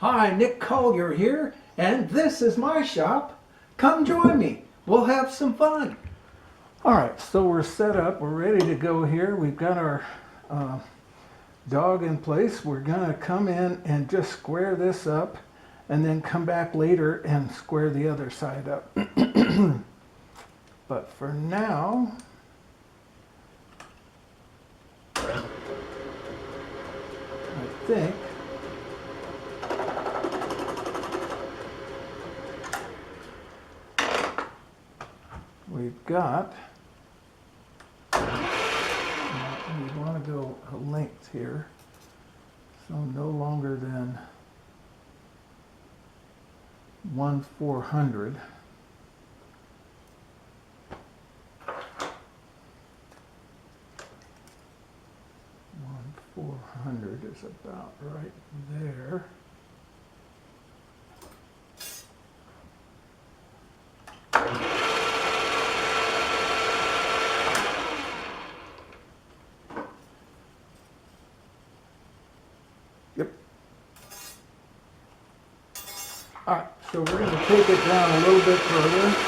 Hi, Nick Collier here, and this is my shop. Come join me. We'll have some fun. All right, so we're set up. We're ready to go here. We've got our dog in place. We're gonna come in and just square this up and then come back later and square the other side up. But for now, I think we've got, we want to go a length here, so no longer than 1/400. Is about right there. Yep. All right, so we're going to take it down a little bit further.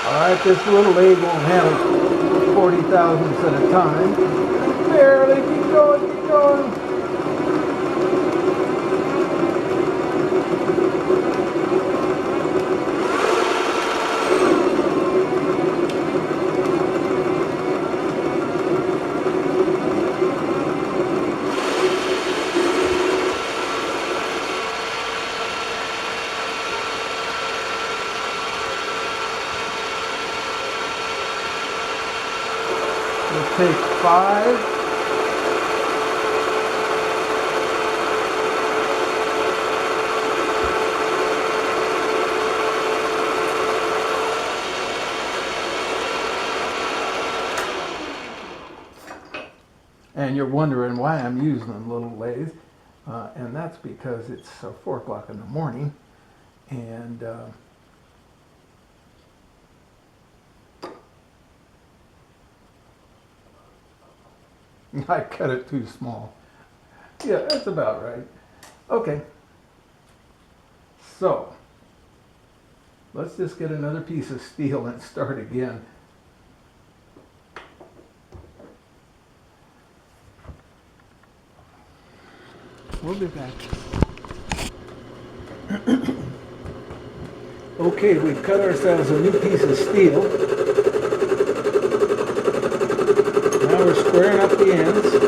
Alright, this little lathe won't handle 40 thousandths at a time. Barely, keep going, keep going. We'll take 5. And you're wondering why I'm using a little lathe, and that's because it's 4 o'clock in the morning, and I cut it too small. Yeah, that's about right. Okay. So, let's just get another piece of steel and start again. We'll be back. Okay, we've cut ourselves a new piece of steel. Now we're squaring up the ends.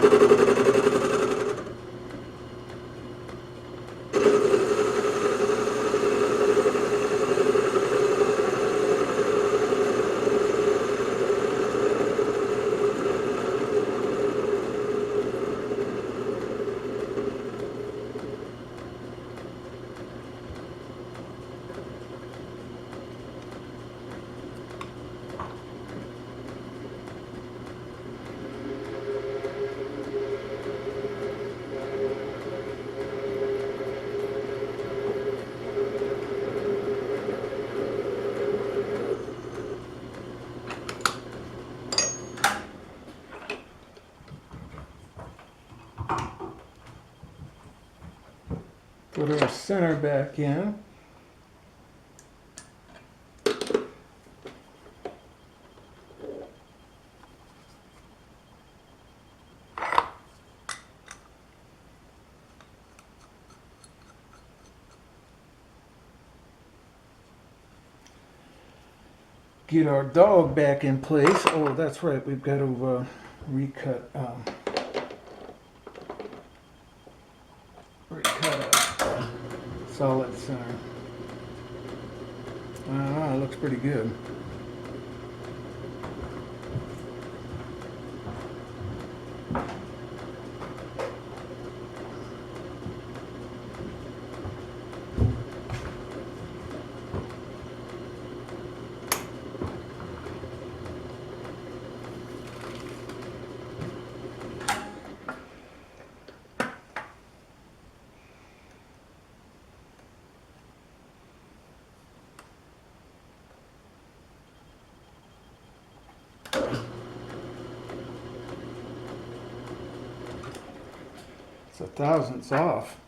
Put our center back in. get our dog back in place. Oh, that's right. We've got to recut a solid center. It looks pretty good. It's a thousandths off.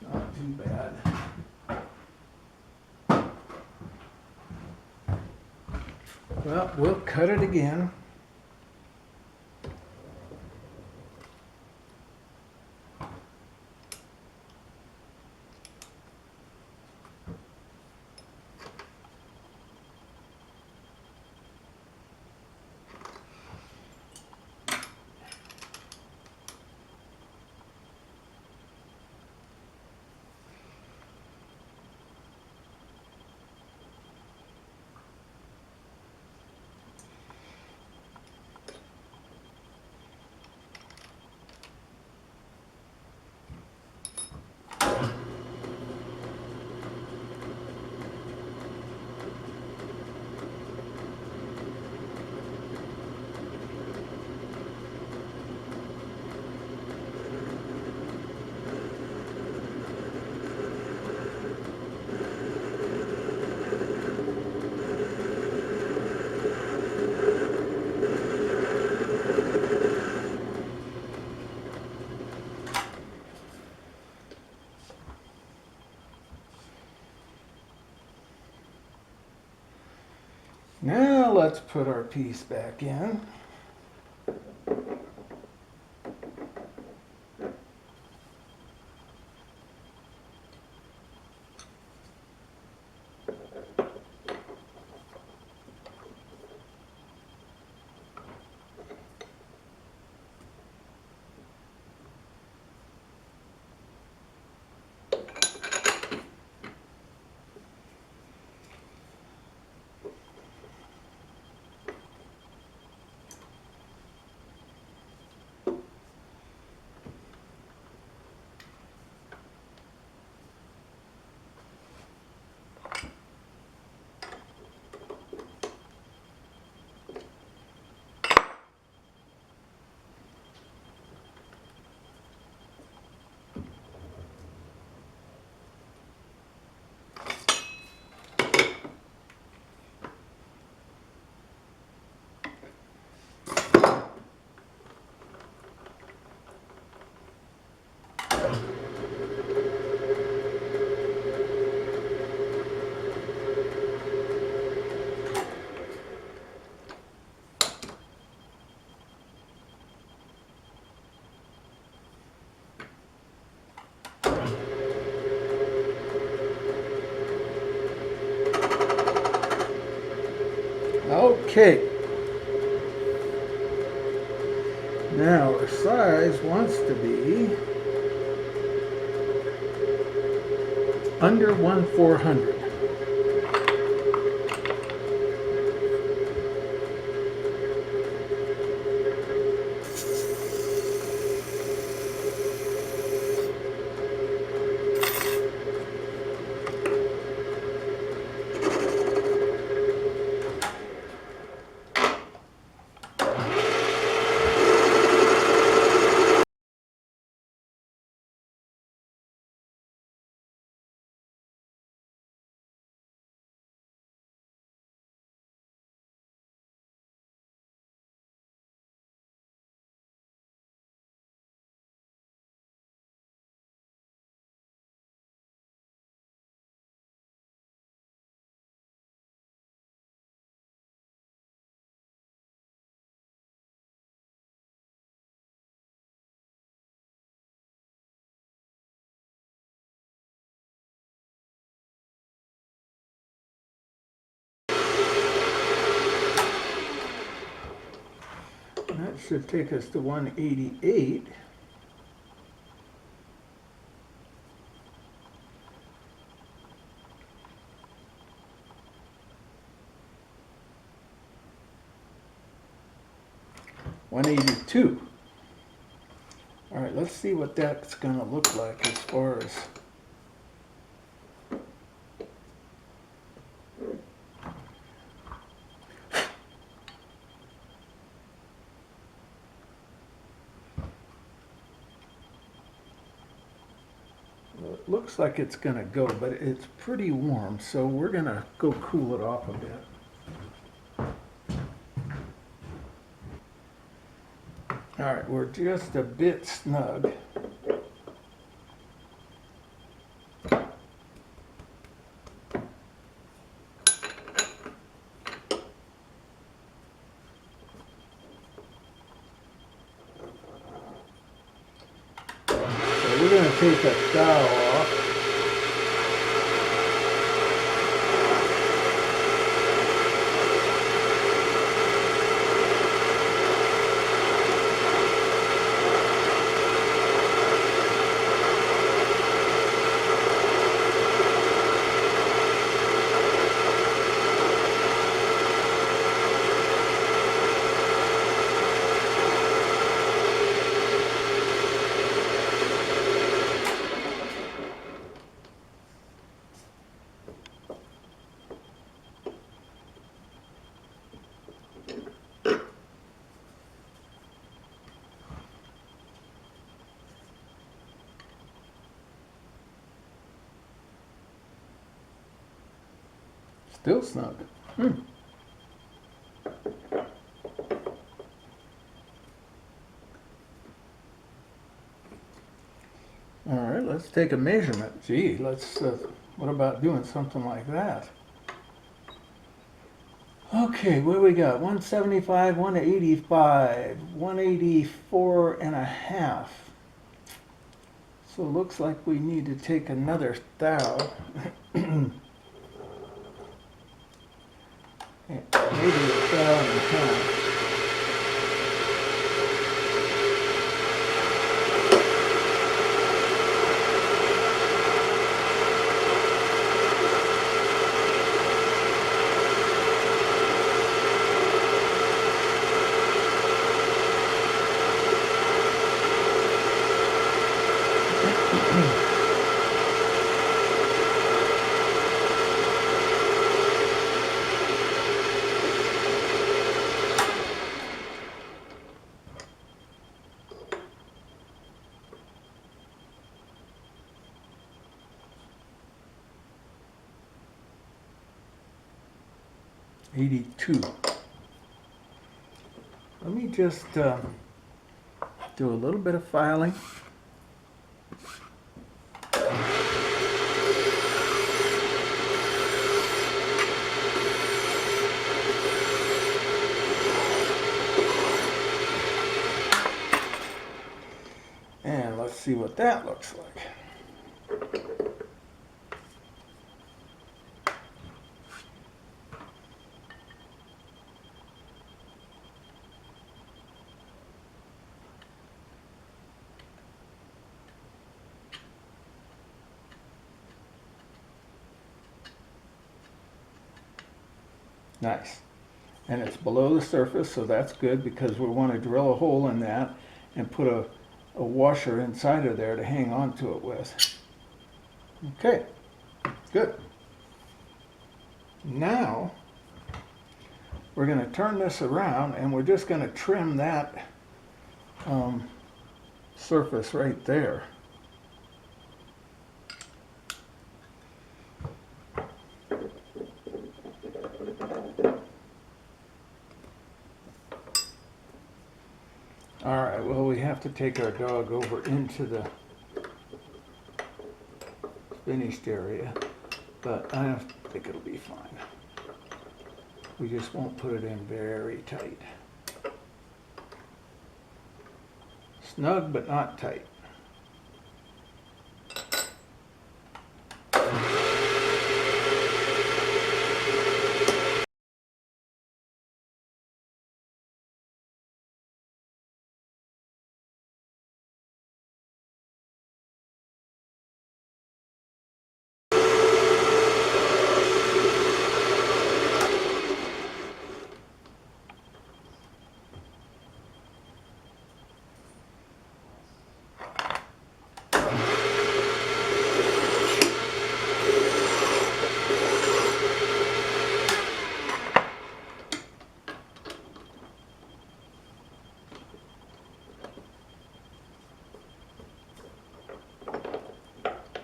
Not too bad. Well, we'll cut it again. Now let's put our piece back in. Okay. Now our size wants to be under 1/400. should take us to 188. $182. All right, let's see what that's going to look like as far as it looks like it's going to go, but it's pretty warm, so we're going to go cool it off a bit. All right, we're just a bit snug. So we're going to take a dowel off. Still snug. All right, let's take a measurement. Gee, what about doing something like that? Okay, what do we got? 175, 185, 184 and a half. So it looks like we need to take another thou. Maybe a thou and a half. $82. Let me just do a little bit of filing. And let's see what that looks like. Nice. And it's below the surface, so that's good because we want to drill a hole in that and put a washer inside of there to hang on to it with. Okay, good. Now we're going to turn this around and we're just going to trim that surface right there. All right, well, we have to take our dog over into the finished area, but I think it'll be fine. We just won't put it in very tight. Snug, but not tight.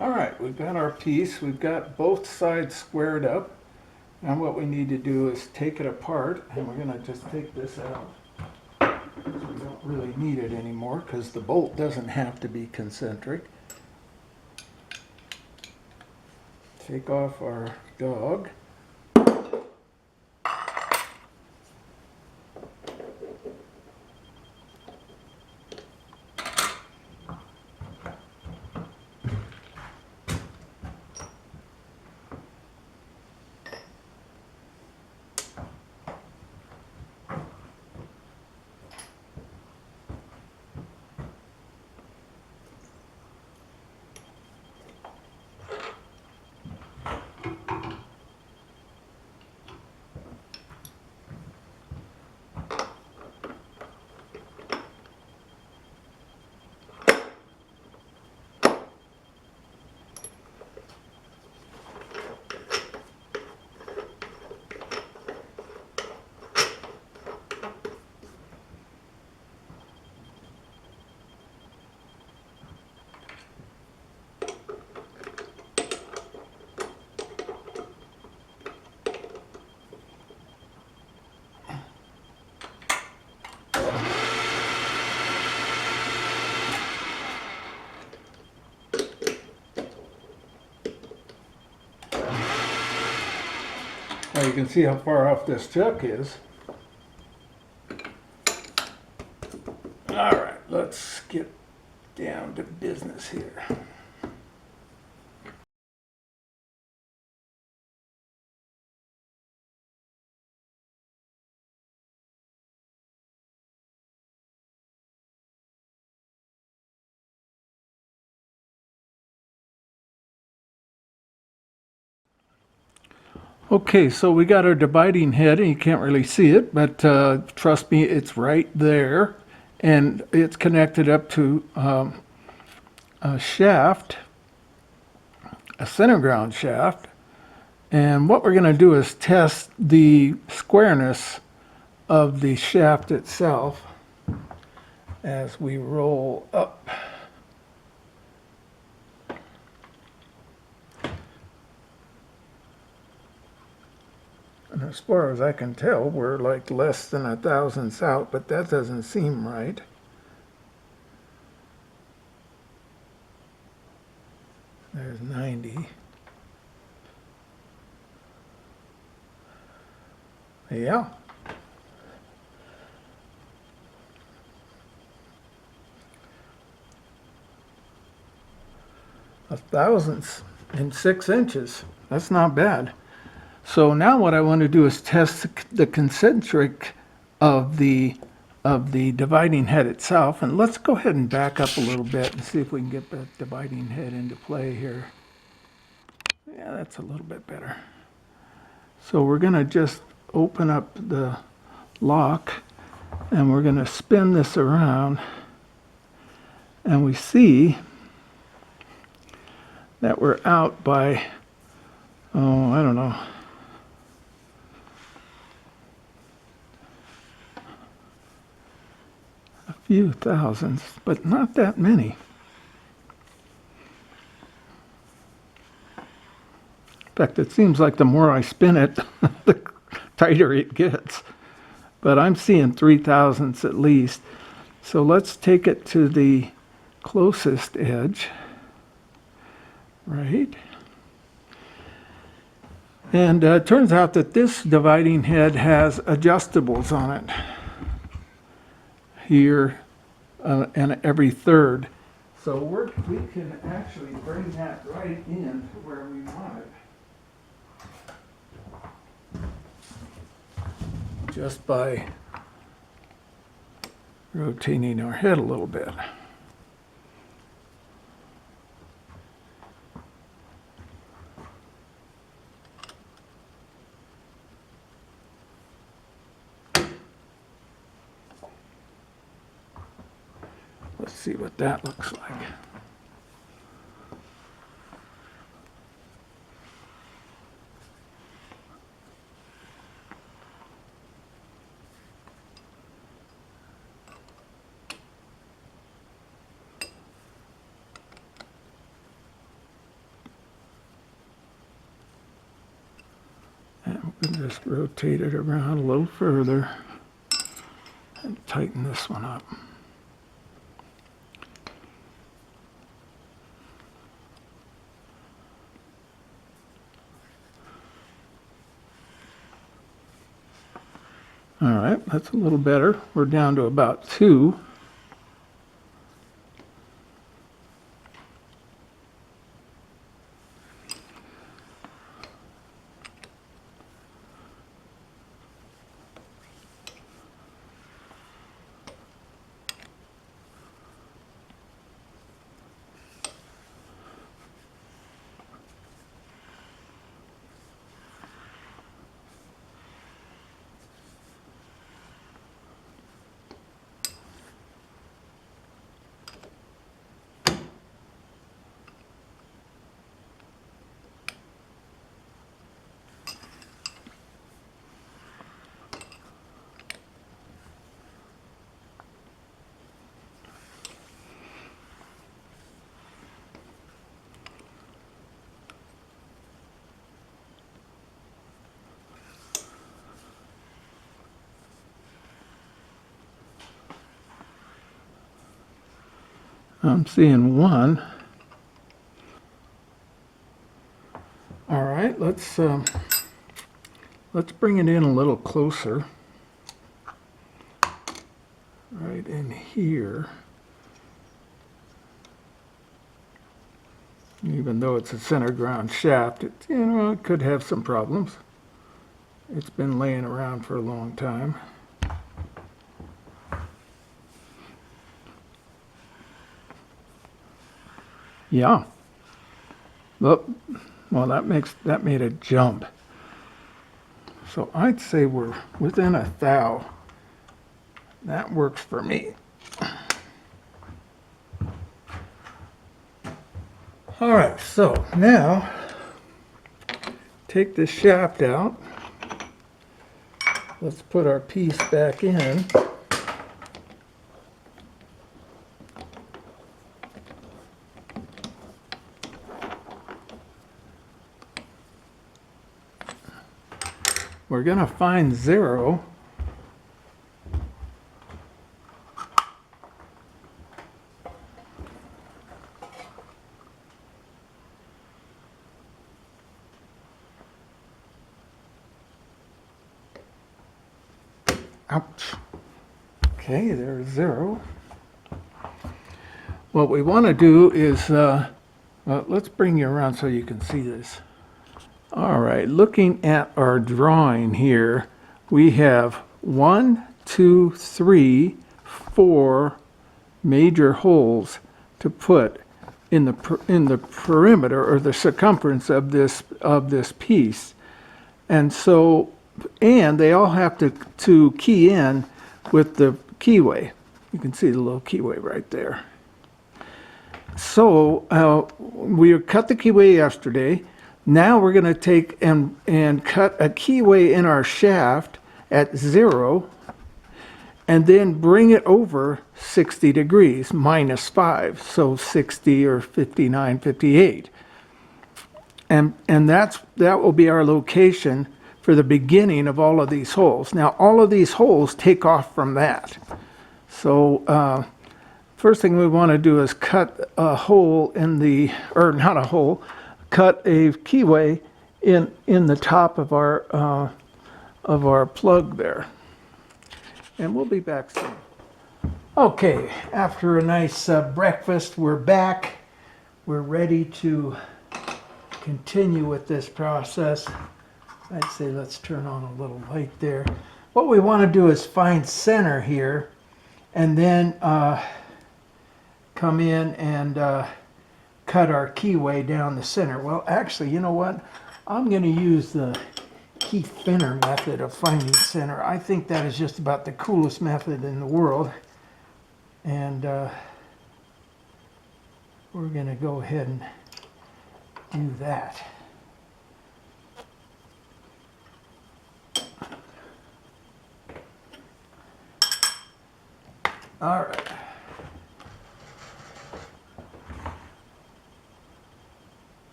All right, we've got our piece. We've got both sides squared up. And what we need to do is take it apart, and we're going to just take this out. We don't really need it anymore because the bolt doesn't have to be concentric. Take off our dog. Now you can see how far off this chuck is. All right, let's get down to business here. Okay, so we got our dividing head, and you can't really see it, but trust me, it's right there. And it's connected up to a shaft, a center ground shaft. And what we're going to do is test the squareness of the shaft itself as we roll up. And as far as I can tell, we're like less than 1/1000th out, but that doesn't seem right. There's 90. Yeah. A 1/1000th in 6 inches. That's not bad. So now what I want to do is test the concentric of the dividing head itself. And let's go ahead and back up a little bit and see if we can get the dividing head into play here. Yeah, that's a little bit better. So we're going to just open up the lock, and we're going to spin this around, and we see that we're out by, oh, I don't know, a few thousandths, but not that many. In fact, it seems like the more I spin it, the tighter it gets. But I'm seeing 3/1000ths at least. So let's take it to the closest edge, right? And it turns out that this dividing head has adjustables on it here and every third. So we can actually bring that right in to where we want it, just by rotating our head a little bit. Let's see what that looks like. and just rotate it around a little further and tighten this one up. All right, that's a little better. We're down to about 2. I'm seeing 1. All right, let's bring it in a little closer. Right in here. Even though it's a center ground shaft, it, it could have some problems. It's been laying around for a long time. Yeah. Look, well, that made a jump. So I'd say we're within a thou. That works for me. All right, so now take this shaft out. Let's put our piece back in. We're going to find 0. Ouch. Okay, there's 0. What we want to do is, well, let's bring you around so you can see this. All right, looking at our drawing here, we have 1, 2, 3, 4 major holes to put in the perimeter or the circumference of this piece, and so they all have to key in with the keyway. You can see the little keyway right there. So we cut the keyway yesterday. Now we're going to take and cut a keyway in our shaft at 0 and then bring it over 60 degrees, -5, so 60 or 59, 58. And that will be our location for the beginning of all of these holes. Now all of these holes take off from that. So first thing we want to do is cut a hole in the, or not a hole, cut a keyway in the top of our plug there. And we'll be back soon. Okay, after a nice breakfast, we're back. We're ready to continue with this process. I'd say let's turn on a little light there. What we want to do is find center here and then come in and cut our keyway down the center. Well, actually, you know what? I'm going to use the key finner method of finding center. I think that is just about the coolest method in the world. And we're going to go ahead and do that. All right.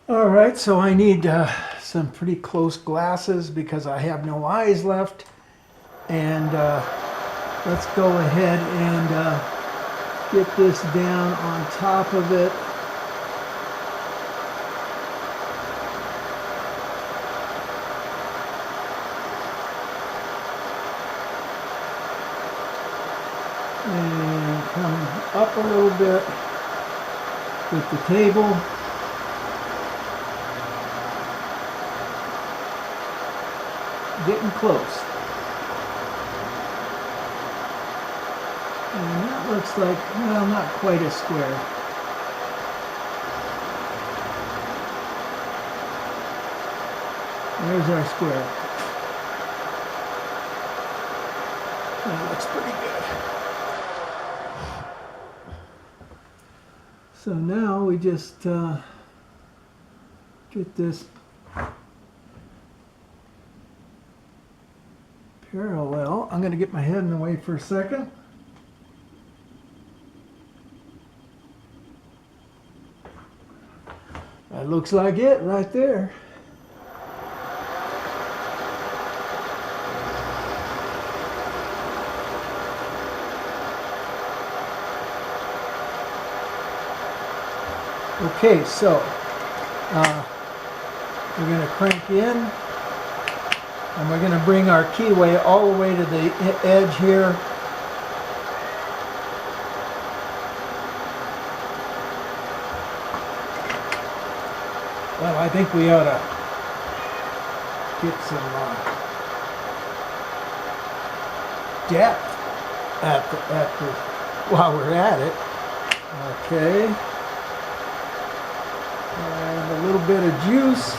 All right, so I need some pretty close glasses because I have no eyes left. And let's go ahead and get this down on top of it. And come up a little bit with the table. Getting close. And that looks like, well, not quite a square. There's our square. That looks pretty good. So now we just get this parallel. I'm going to get my head in the way for a second. That looks like it right there. Okay, so we're going to crank in, and we're going to bring our keyway all the way to the edge here. Well, I think we ought to get some depth at the while we're at it. Okay. And a little bit of juice.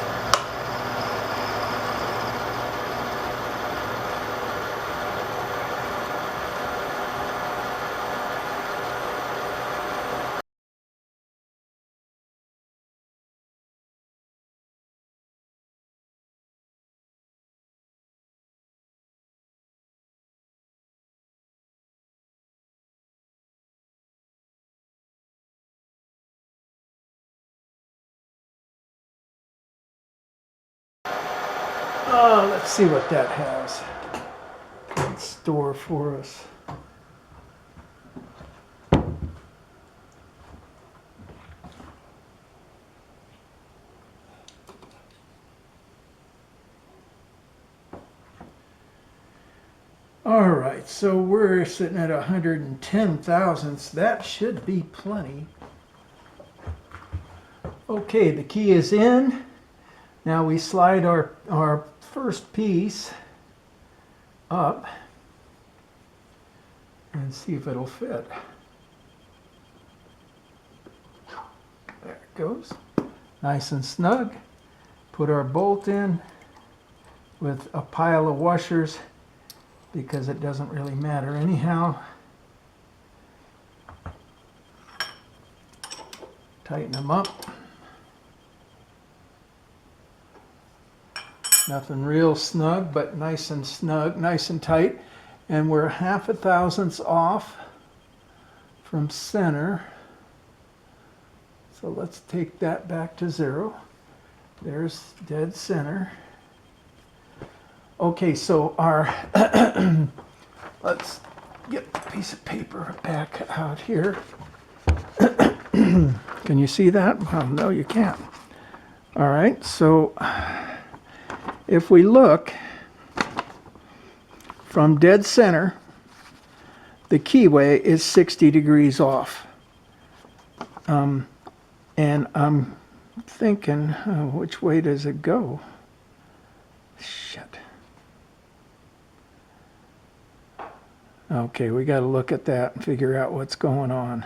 Oh, let's see what that has in store for us. All right, so we're sitting at 110 thousandths. That should be plenty. Okay, the key is in. Now we slide our first piece up and see if it'll fit. There it goes. Nice and snug. Put our bolt in with a pile of washers because it doesn't really matter anyhow. Tighten them up. Nothing real snug, but nice and snug, nice and tight. And we're 0.5 thousandths off from center. So let's take that back to 0. There's dead center. Okay, so our, let's get a piece of paper back out here. Can you see that? Well, no, you can't. All right, so if we look from dead center, the keyway is 60 degrees off. And I'm thinking, which way does it go? Shit. Okay, we got to look at that and figure out what's going on.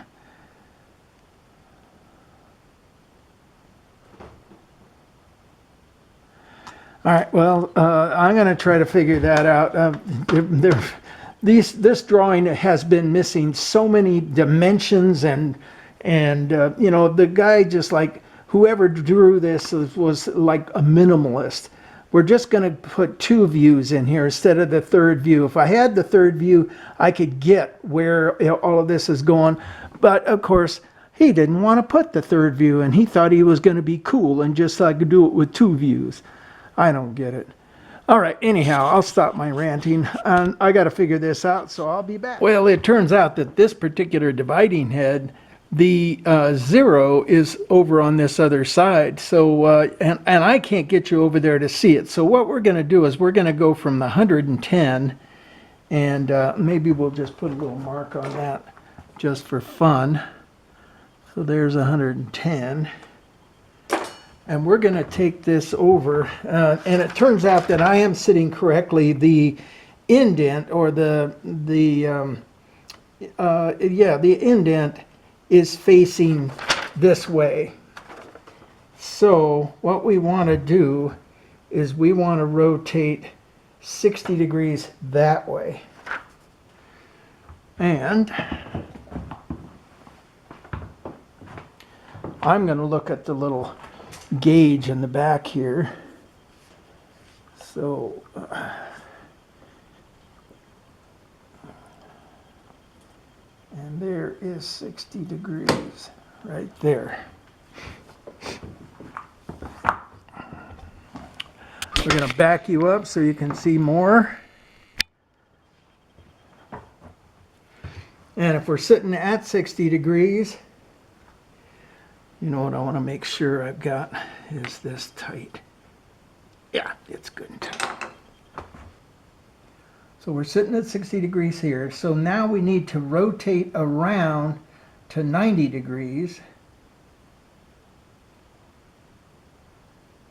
All right, well, I'm going to try to figure that out. This drawing has been missing so many dimensions, and you know, the guy, just like whoever drew this was like a minimalist. We're just going to put 2 views in here instead of the 3rd view. If I had the 3rd view, I could get where all of this is going. But of course, he didn't want to put the third view in. He thought he was going to be cool and just like do it with 2 views. I don't get it. All right, anyhow, I'll stop my ranting. I got to figure this out, so I'll be back. Well, it turns out that this particular dividing head, the 0 is over on this other side. So, and I can't get you over there to see it. So what we're going to do is we're going to go from the 110, and maybe we'll just put a little mark on that just for fun. So there's 110. And we're going to take this over, and it turns out that I am sitting correctly. The indent, or the indent is facing this way. So what we want to do is we want to rotate 60 degrees that way. And I'm going to look at the little gauge in the back here. So and there is 60 degrees right there. We're going to back you up so you can see more. And if we're sitting at 60 degrees, you know what I want to make sure I've got is this tight. Yeah, it's good and tight. So we're sitting at 60 degrees here. So now we need to rotate around to 90 degrees.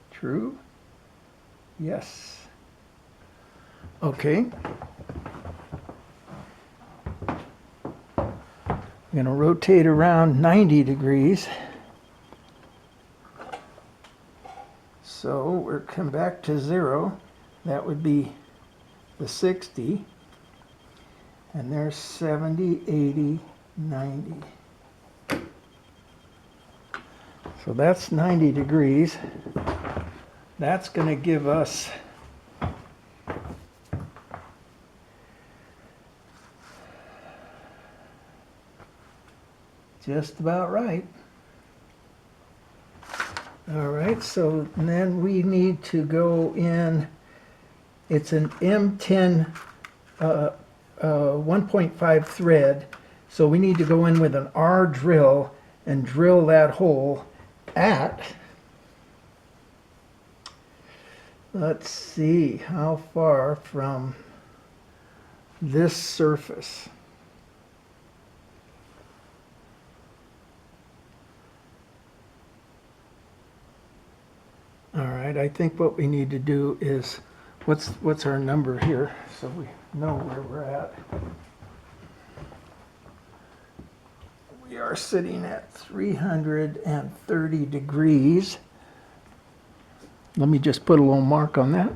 True? Yes. Okay. I'm going to rotate around 90 degrees. So we're come back to 0. That would be the 60. And there's 70, 80, 90. So that's 90 degrees. That's going to give us just about right. All right, so then we need to go in, it's an M10 1.5 thread, so we need to go in with an R drill and drill that hole at, let's see, how far from this surface. All right, I think what we need to do is, what's our number here so we know where we're at. We are sitting at 330 degrees. Let me just put a little mark on that.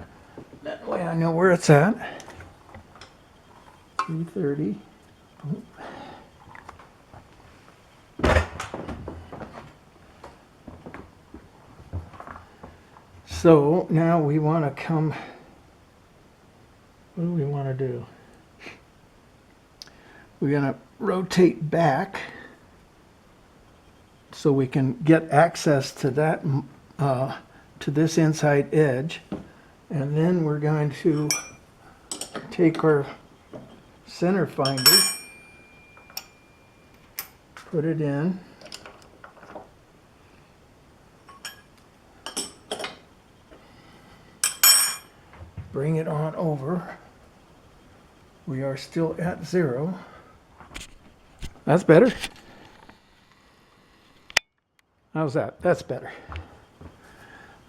That way I know where it's at. 330. So now we want to come, what do we want to do? We're going to rotate back so we can get access to that, to this inside edge. And then we're going to take our center finder, put it in. Bring it on over. We are still at 0. That's better. How's that? That's better.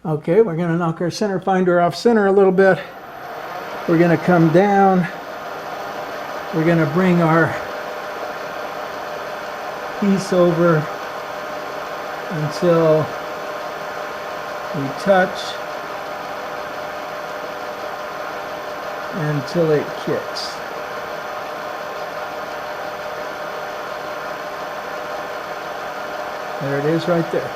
Okay, we're going to knock our center finder off center a little bit. We're going to come down. We're going to bring our piece over until we touch, until it kicks. There it is right there.